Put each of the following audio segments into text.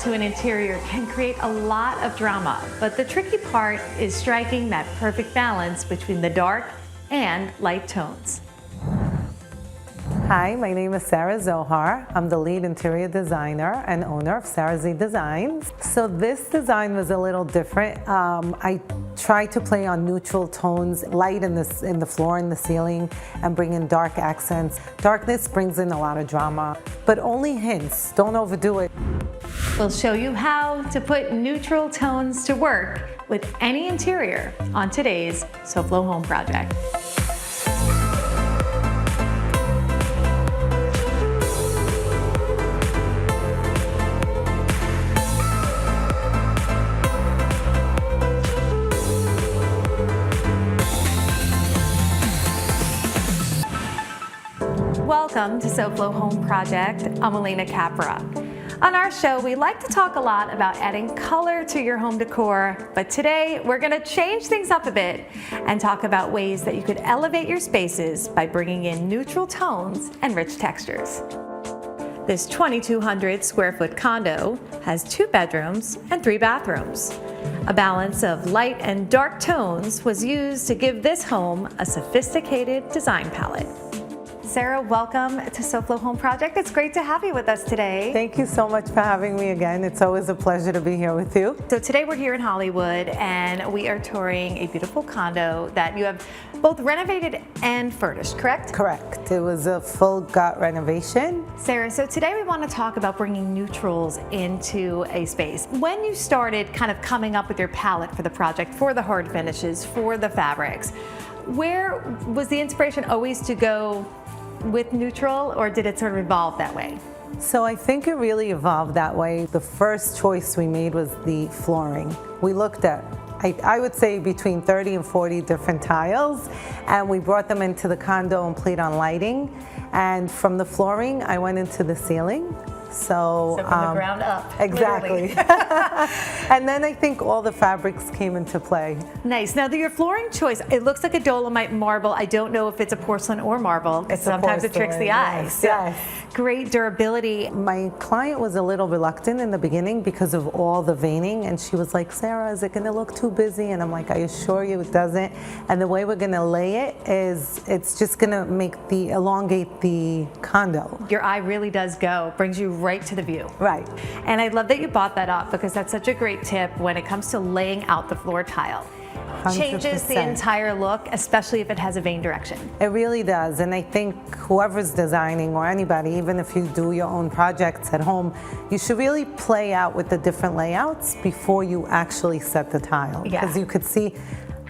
to an interior can create a lot of drama, but the tricky part is striking that perfect balance between the dark and light tones. Hi, my name is Sarah Zohar. I'm the lead interior designer and owner of Sarah Z Designs. So this design was a little different. I tried to play on neutral tones, light in the floor and the ceiling, and bring in dark accents. Darkness brings in a lot of drama, but only hints. Don't overdo it. We'll show you how to put neutral tones to work with any interior on today's SoFlo home project. Welcome to SoFlo Home Project. I'm Alena Capra. On our show, we like to talk a lot about adding color to your home decor, but today we're going to change things up a bit and talk about ways that you could elevate your spaces by bringing in neutral tones and rich textures. This 2,200 square foot condo has 2 bedrooms and 3 bathrooms. A balance of light and dark tones was used to give this home a sophisticated design palette. Sarah, welcome to SoFlo Home Project. It's great to have you with us today. Thank you so much for having me again. It's always a pleasure to be here with you. So today we're here in Hollywood and we are touring a beautiful condo that you have both renovated and furnished, correct? Correct. It was a full gut renovation. Sarah, so today we want to talk about bringing neutrals into a space. When you started kind of coming up with your palette for the project, for the hard finishes, for the fabrics, where was the inspiration always to go with neutral, or did it sort of evolve that way? So I think it really evolved that way. The first choice we made was the flooring. We looked at, I would say, between 30 and 40 different tiles, and we brought them into the condo and played on lighting. And from the flooring, I went into the ceiling. So from the ground up. Exactly. And then I think all the fabrics came into play. Nice. Now your flooring choice, it looks like a dolomite marble. I don't know if it's a porcelain or marble. Sometimes it tricks the eye. Yes, yes. Great durability. My client was a little reluctant in the beginning because of all the veining, and she was like, Sarah, is it going to look too busy? And I'm like, I assure you it doesn't. And the way we're going to lay it is it's just going to elongate the condo. Your eye really does go, brings you right to the view. Right. And I love that you bought that up because that's such a great tip when it comes to laying out the floor tile. 100%. Changes the entire look, especially if it has a vein direction. It really does, and I think whoever's designing, or anybody, even if you do your own projects at home, you should really play out with the different layouts before you actually set the tile. Because you could see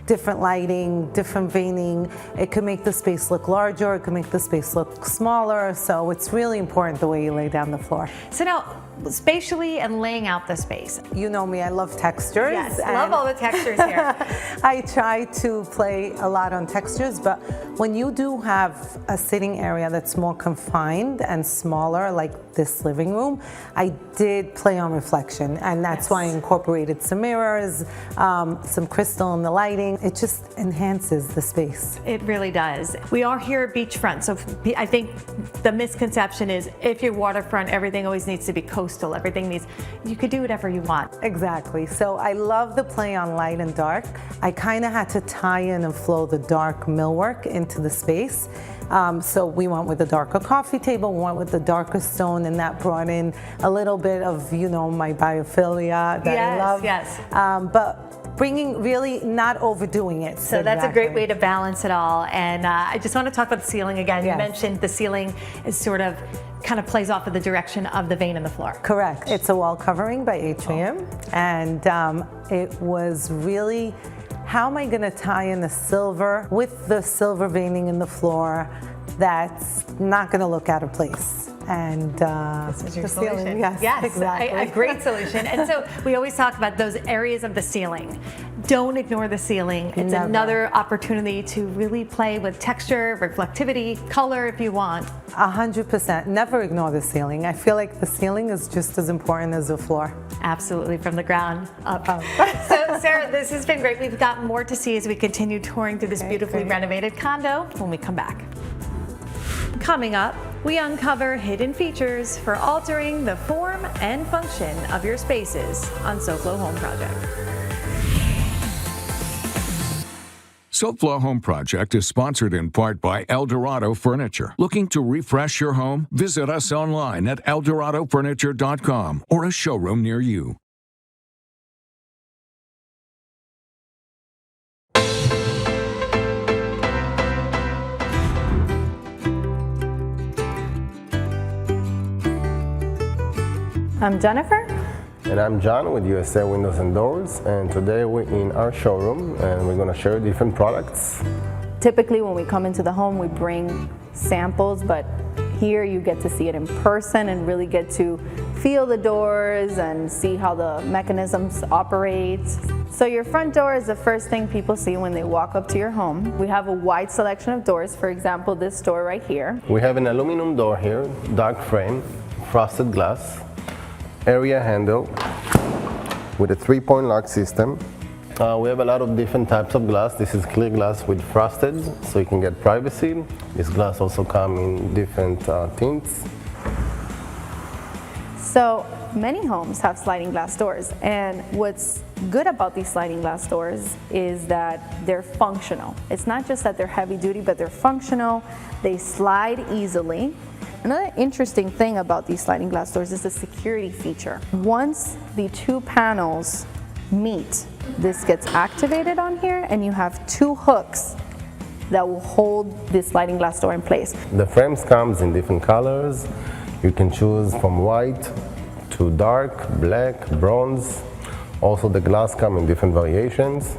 different lighting, different veining. It could make the space look larger, it could make the space look smaller, so it's really important the way you lay down the floor. So now, spatially and laying out the space. You know me, I love textures. Yes, love all the textures here. I try to play a lot on textures, but when you do have a sitting area that's more confined and smaller, like this living room, I did play on reflection, and that's why I incorporated some mirrors, some crystal in the lighting. It just enhances the space. It really does. We are here at beachfront, so I think the misconception is if you're waterfront, everything always needs to be coastal. You could do whatever you want. Exactly. So I love the play on light and dark. I kind of had to tie in and flow the dark millwork into the space. So we went with the darker coffee table, we went with the darker stone, and that brought in a little bit of, my biophilia that I love. Yes. But really not overdoing it. So that's a great way to balance it all. And I just want to talk about the ceiling again. You mentioned the ceiling is kind of plays off of the direction of the vein in the floor. Correct. It's a wall covering by Atrium, and it was really, how am I going to tie in the silver with the silver veining in the floor that's not going to look out of place? And this is your solution. Ceiling, yes, exactly. A great solution. And so we always talk about those areas of the ceiling. Don't ignore the ceiling. It's another opportunity to really play with texture, reflectivity, color if you want. 100%. Never ignore the ceiling. I feel like the ceiling is just as important as the floor. Absolutely, from the ground up. So Sarah, this has been great. We've got more to see as we continue touring through this beautifully renovated condo when we come back. Coming up, we uncover hidden features for altering the form and function of your spaces on SoFlo Home Project. SoFlo Home Project is sponsored in part by Eldorado Furniture. Looking to refresh your home? Visit us online at eldoradofurniture.com or a showroom near you. I'm Jennifer. And I'm John with USA Windows and Doors, and today we're in our showroom and we're going to share different products. Typically when we come into the home we bring samples, but here you get to see it in person and really get to feel the doors and see how the mechanisms operate. So your front door is the first thing people see when they walk up to your home. We have a wide selection of doors. For example, this door right here. We have an aluminum door here, dark frame, frosted glass, area handle with a 3-point lock system. We have a lot of different types of glass. This is clear glass with frosted, so you can get privacy. This glass also comes in different tints. So many homes have sliding glass doors, and what's good about these sliding glass doors is that they're functional. It's not just that they're heavy duty, but they're functional. They slide easily. Another interesting thing about these sliding glass doors is the security feature. Once the two panels meet, this gets activated on here and you have two hooks that will hold this sliding glass door in place. The frames comes in different colors. You can choose from white to dark, black, bronze. Also the glass comes in different variations.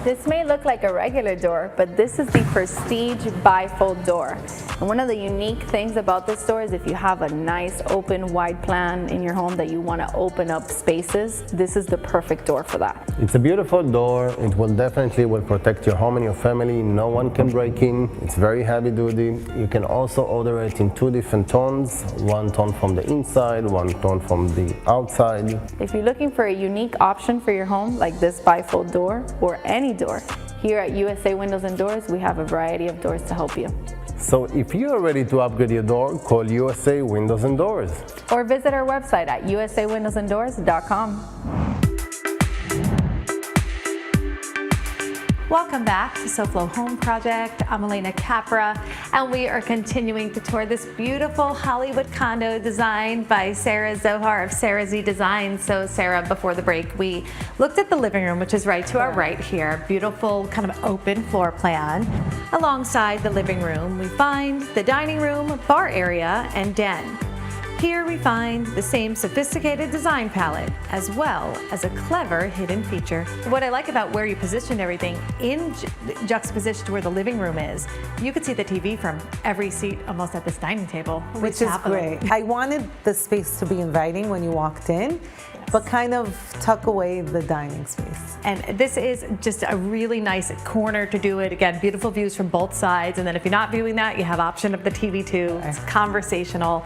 This may look like a regular door, but this is the Prestige bifold door. And one of the unique things about this door is if you have a nice open wide plan in your home that you want to open up spaces, this is the perfect door for that. It's a beautiful door. It will definitely protect your home and your family. No one can break in. It's very heavy duty. You can also order it in 2 different tones, one tone from the inside, one tone from the outside. If you're looking for a unique option for your home, like this bifold door or any door, here at USA Windows and Doors, we have a variety of doors to help you. So if you are ready to upgrade your door, call USA Windows and Doors. Or visit our website at usawindowsanddoors.com. Welcome back to SoFlo Home Project. I'm Alena Capra, and we are continuing to tour this beautiful Hollywood condo designed by Sarah Zohar of Sarah Z Design. So Sarah, before the break, we looked at the living room, which is right to our right here. Beautiful kind of open floor plan. Alongside the living room, we find the dining room, bar area, and den. Here we find the same sophisticated design palette, as well as a clever hidden feature. What I like about where you positioned everything in juxtaposition to where the living room is, you could see the TV from every seat almost at this dining table. Which is great. I wanted the space to be inviting when you walked in, but kind of tuck away the dining space. And this is just a really nice corner to do it. Again, beautiful views from both sides. And then if you're not viewing that, you have option of the TV too. It's conversational.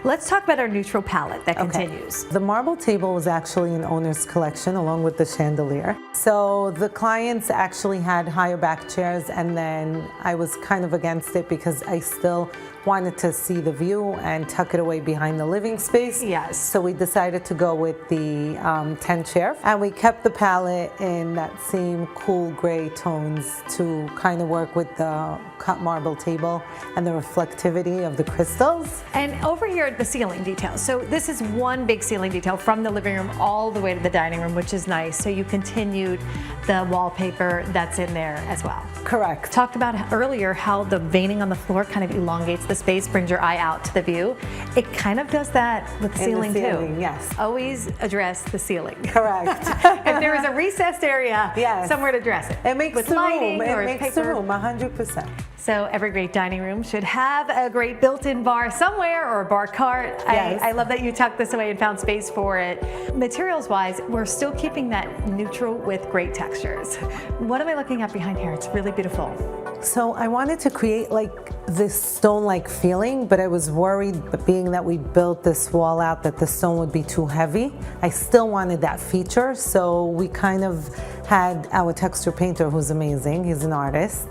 Let's talk about our neutral palette that continues. The marble table was actually an owner's collection along with the chandelier. So the clients actually had higher back chairs, and then I was kind of against it because I still wanted to see the view and tuck it away behind the living space. Yes. So we decided to go with the 10 chair, and we kept the palette in that same cool gray tones to kind of work with the cut marble table and the reflectivity of the crystals. And over here, the ceiling details. So this is one big ceiling detail from the living room all the way to the dining room, which is nice. So you continued the wallpaper that's in there as well. Correct. Talked about earlier how the veining on the floor kind of elongates the space, brings your eye out to the view. It kind of does that with the ceiling too. Yes. Always address the ceiling. Correct. If there is a recessed area, somewhere to dress it. It makes with the lighting room. or It makes paper. the room 100%. So every great dining room should have a great built-in bar somewhere or a bar cart. Yes. I love that you tucked this away and found space for it. Materials-wise, we're still keeping that neutral with great textures. What am I looking at behind here? It's really beautiful. So I wanted to create like this stone-like feeling, but I was worried, being that we built this wall out, that the stone would be too heavy. I still wanted that feature, so we kind of had our texture painter, who's amazing, he's an artist,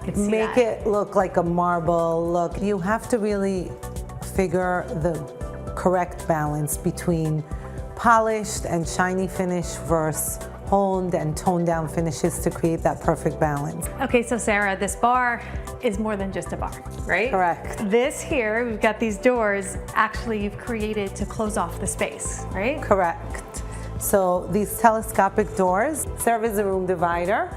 Can see make that. it look like a marble look. You have to really figure the correct balance between polished and shiny finish versus honed and toned down finishes to create that perfect balance. Okay, so Sarah, this bar is more than just a bar, right? Correct. This here, we've got these doors, actually you've created to close off the space, right? Correct. So these telescopic doors serve as a room divider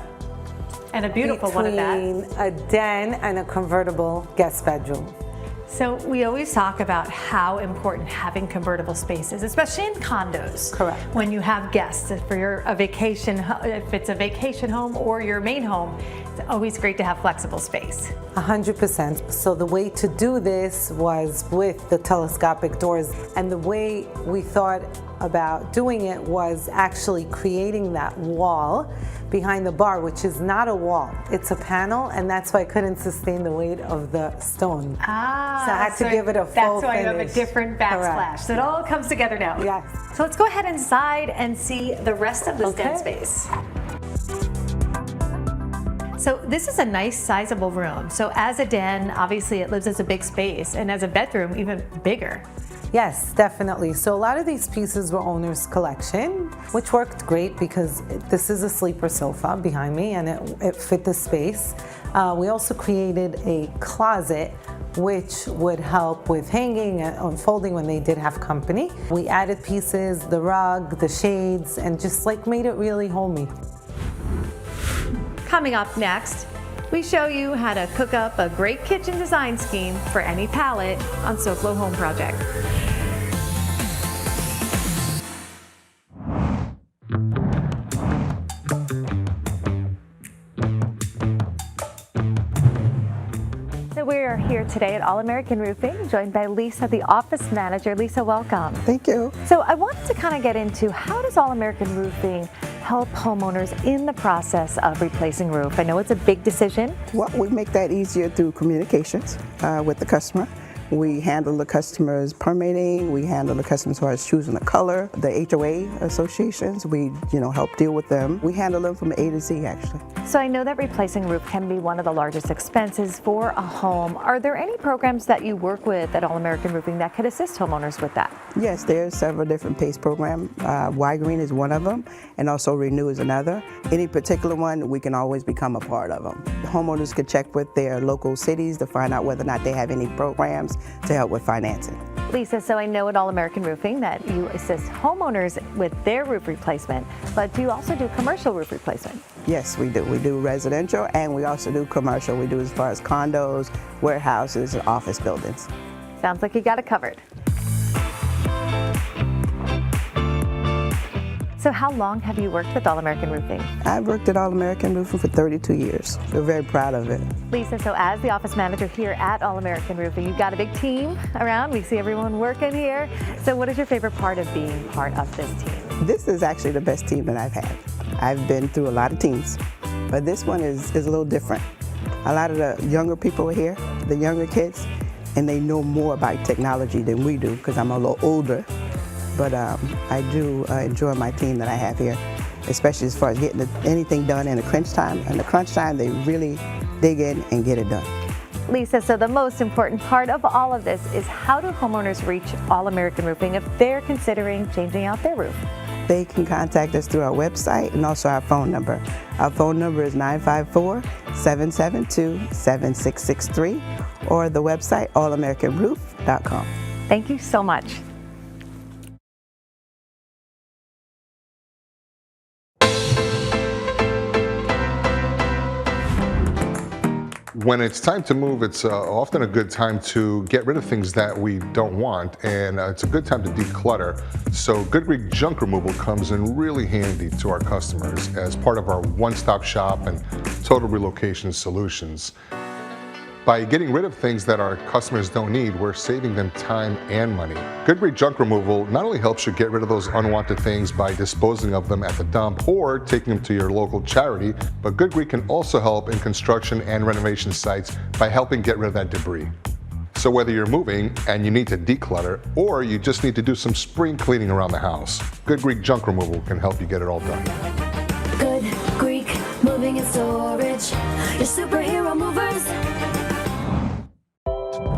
And a beautiful one at that. between a den and a convertible guest bedroom. So we always talk about how important having convertible spaces, especially in condos. Correct. When you have guests, if it's a vacation home or your main home, it's always great to have flexible space. 100%. So the way to do this was with the telescopic doors, and the way we thought about doing it was actually creating that wall behind the bar, which is not a wall, it's a panel, and that's why I couldn't sustain the weight of the stone. Ah, So I had to give it a full That's why you have a finish. different backsplash. Correct. So it all comes together now. Yes. So let's go ahead inside and see the rest of this den Okay. space. So this is a nice sizable room. So as a den, obviously it lives as a big space, and as a bedroom, even bigger. Yes, definitely. So a lot of these pieces were owner's collection, which worked great because this is a sleeper sofa behind me and it fit the space. We also created a closet which would help with hanging and unfolding when they did have company. We added pieces, the rug, the shades, and just like made it really homey. Coming up next, we show you how to cook up a great kitchen design scheme for any palette on SoFlo Home Project. So we are here today at All American Roofing, joined by Lisa, the office manager. Lisa, welcome. Thank you. So I wanted to kind of get into how does All American Roofing help homeowners in the process of replacing roof? I know it's a big decision. Well, we make that easier through communications with the customer. We handle the customer's permitting. We handle the customer as far as choosing the color. The HOA associations, we help deal with them. We handle them from A to Z, actually. So I know that replacing roof can be one of the largest expenses for a home. Are there any programs that you work with at All American Roofing that could assist homeowners with that? Yes, there's several different PACE programs. Y-Green is one of them, and also Renew is another. Any particular one, we can always become a part of them. The homeowners could check with their local cities to find out whether or not they have any programs to help with financing. Lisa, so I know at All American Roofing that you assist homeowners with their roof replacement, but do you also do commercial roof replacement? Yes, we do. We do residential and we also do commercial. We do as far as condos, warehouses, and office buildings. Sounds like you got it covered. So how long have you worked with All American Roofing? I've worked at All American Roofing for 32 years. We're very proud of it. Lisa, so as the office manager here at All American Roofing, you've got a big team around. We see everyone working here. So what is your favorite part of being part of this team? This is actually the best team that I've had. I've been through a lot of teams, but this one is a little different. A lot of the younger people are here, the younger kids, and they know more about technology than we do because I'm a little older. But I do enjoy my team that I have here, especially as far as getting anything done in the crunch time. In the crunch time, they really dig in and get it done. Lisa, so the most important part of all of this is how do homeowners reach All American Roofing if they're considering changing out their roof? They can contact us through our website and also our phone number. Our phone number is 954-772-7663 or the website allamericanroof.com. Thank you so much. When it's time to move, it's often a good time to get rid of things that we don't want, and it's a good time to declutter. So Good Greek junk removal comes in really handy to our customers as part of our one-stop shop and total relocation solutions. By getting rid of things that our customers don't need, we're saving them time and money. Good Greek junk removal not only helps you get rid of those unwanted things by disposing of them at the dump or taking them to your local charity, but Good Greek can also help in construction and renovation sites by helping get rid of that debris. So whether you're moving and you need to declutter, or you just need to do some spring cleaning around the house, Good Greek junk removal can help you get it all done. Good Greek moving. moving and storage. Your superhero movers.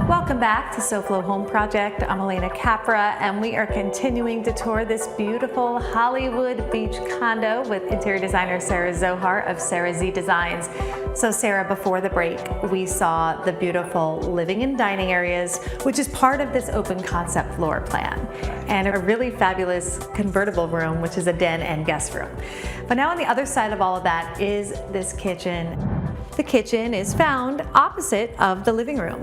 Welcome back to SoFlo Home Project. I'm Alena Capra, and we are continuing to tour this beautiful Hollywood Beach condo with interior designer Sarah Zohar of Sarah Z Designs. So Sarah, before the break, we saw the beautiful living and dining areas, which is part of this open concept floor plan, and a really fabulous convertible room, which is a den and guest room. But now on the other side of all of that is this kitchen. The kitchen is found opposite of the living room.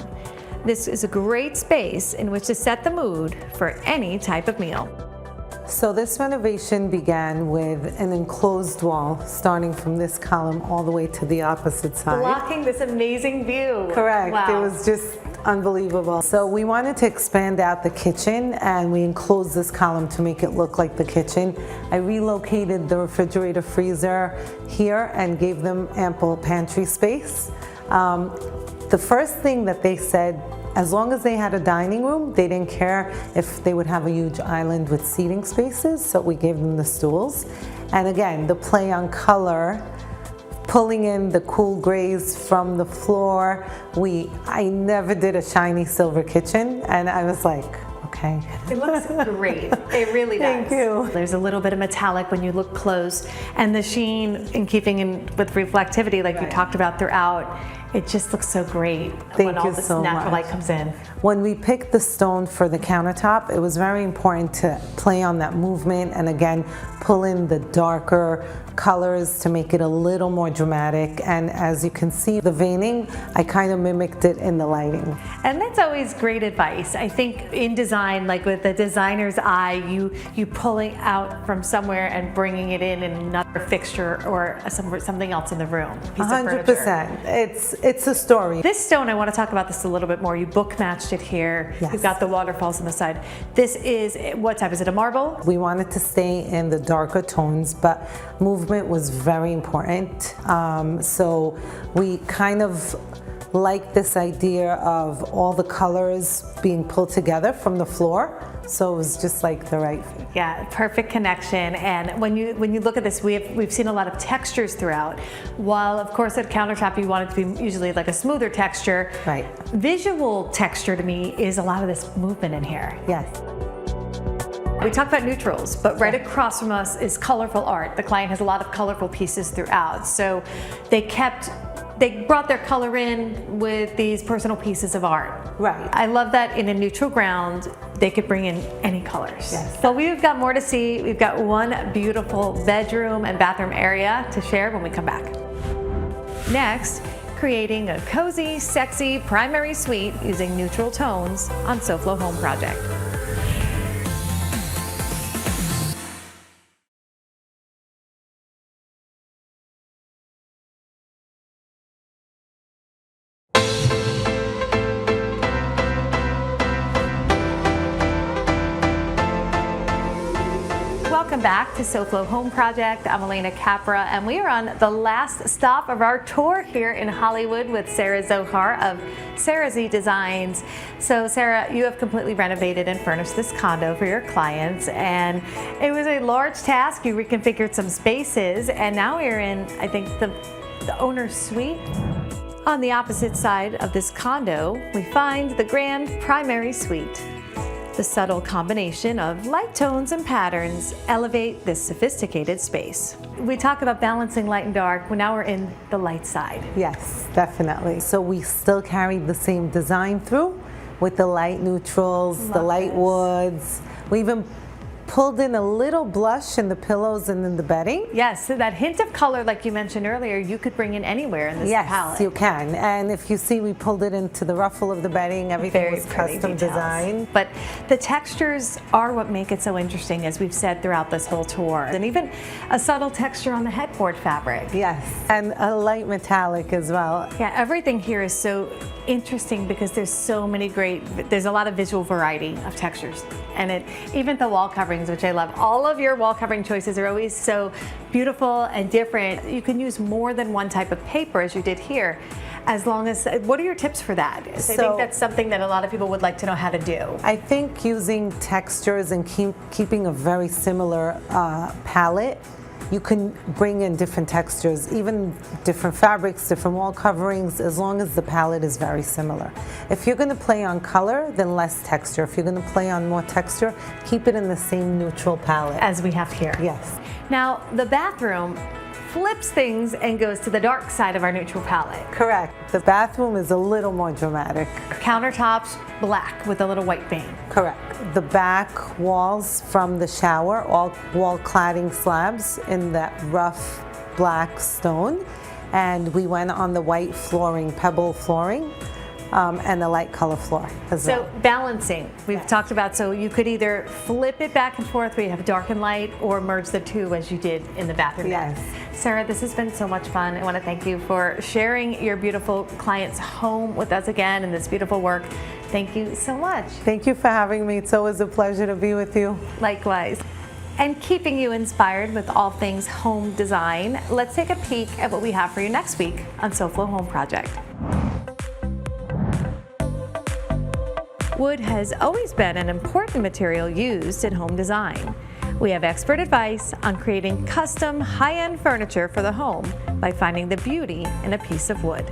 This is a great space in which to set the mood for any type of meal. So this renovation began with an enclosed wall starting from this column all the way to the opposite side. Blocking this amazing view. Correct. Wow. It was just unbelievable. So we wanted to expand out the kitchen, and we enclosed this column to make it look like the kitchen. I relocated the refrigerator freezer here and gave them ample pantry space. The first thing that they said, as long as they had a dining room, they didn't care if they would have a huge island with seating spaces, so we gave them the stools. And again, the play on color, pulling in the cool grays from the floor. I never did a shiny silver kitchen, and I was like, okay. It looks great. It really does. Thank you. There's a little bit of metallic when you look close, and the sheen in keeping with reflectivity, like you talked about throughout. It just looks so great when all this natural light comes in. When we picked the stone for the countertop, it was very important to play on that movement and again pull in the darker colors to make it a little more dramatic. And as you can see, the veining, I kind of mimicked it in the lighting. And that's always great advice. I think in design, like with the designer's eye, you pulling out from somewhere and bringing it in another fixture or something else in the room. 100%. It's a story. This stone, I want to talk about this a little bit more. You book matched it here. Yes. You've got the waterfalls on the side. This is, what type? Is it a marble? We wanted to stay in the darker tones, but movement was very important. So we kind of like this idea of all the colors being pulled together from the floor. So it was just like the right fit. Yeah, perfect connection. And when you look at this, we've seen a lot of textures throughout. While of course at countertop you want it to be usually like a smoother texture. Right. Visual texture to me is a lot of this movement in here. Yes. We talked about neutrals, but right across from us is colorful art. The client has a lot of colorful pieces throughout. So they brought their color in with these personal pieces of art. Right. I love that in a neutral ground, they could bring in any colors. Yes. But we've got more to see. We've got one beautiful bedroom and bathroom area to share when we come back. Next, creating a cozy, sexy primary suite using neutral tones on SoFlo Home Project. Welcome back to SoFlo Home Project. I'm Alena Capra, and we are on the last stop of our tour here in Hollywood with Sarah Zohar of Sarah Z Designs. So Sarah, you have completely renovated and furnished this condo for your clients, and it was a large task. You reconfigured some spaces, and now we're in, I think, the owner's suite. On the opposite side of this condo, we find the grand primary suite. The subtle combination of light tones and patterns elevate this sophisticated space. We talk about balancing light and dark. Well, now we're in the light side. Yes, definitely. So we still carried the same design through with the light neutrals, the light woods. We even pulled in a little blush in the pillows and in the bedding. Yes, so that hint of color, like you mentioned earlier, you could bring in anywhere in this palette. Yes, you can. And if you see, we pulled it into the ruffle of the bedding. Everything was custom designed. But the textures are what make it so interesting, as we've said throughout this whole tour. And even a subtle texture on the headboard fabric. Yes, and a light metallic as well. Yeah, everything here is so interesting because there's so many there's a lot of visual variety of textures. And even the wall coverings, which I love. All of your wall covering choices are always so beautiful and different. You can use more than one type of paper, as you did here, as long as, what are your tips for that? I think that's something that a lot of people would like to know how to do. I think using textures and keeping a very similar palette, You can bring in different textures, even different fabrics, different wall coverings, as long as the palette is very similar. If you're going to play on color, then less texture. If you're going to play on more texture, keep it in the same neutral palette. As we have here. Yes. Now, the bathroom flips things and goes to the dark side of our neutral palette. Correct. The bathroom is a little more dramatic. Countertops, black with a little white vein. Correct. The back walls from the shower, all wall cladding slabs in that rough black stone. And we went on the white flooring, pebble flooring, and the light color floor as well. So balancing, we've talked about, so you could either flip it back and forth where you have dark and light, or merge the two as you did in the bathroom. Yes. Sarah, this has been so much fun. I want to thank you for sharing your beautiful client's home with us again and this beautiful work. Thank you so much. Thank you for having me. It's always a pleasure to be with you. Likewise. And keeping you inspired with all things home design, let's take a peek at what we have for you next week on SoFlo Home Project. Wood has always been an important material used in home design. We have expert advice on creating custom high-end furniture for the home by finding the beauty in a piece of wood.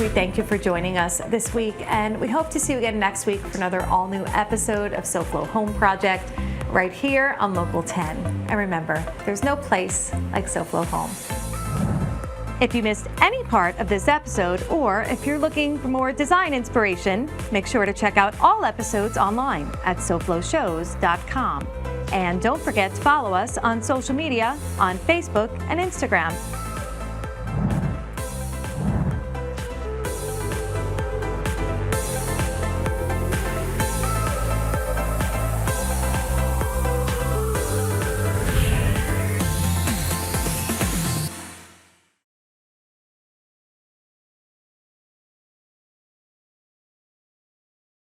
We thank you for joining us this week, and we hope to see you again next week for another all-new episode of SoFlo Home Project right here on Local 10. And remember, there's no place like SoFlo Home. If you missed any part of this episode, or if you're looking for more design inspiration, make sure to check out all episodes online at SoFloShows.com. And don't forget to follow us on social media on Facebook and Instagram.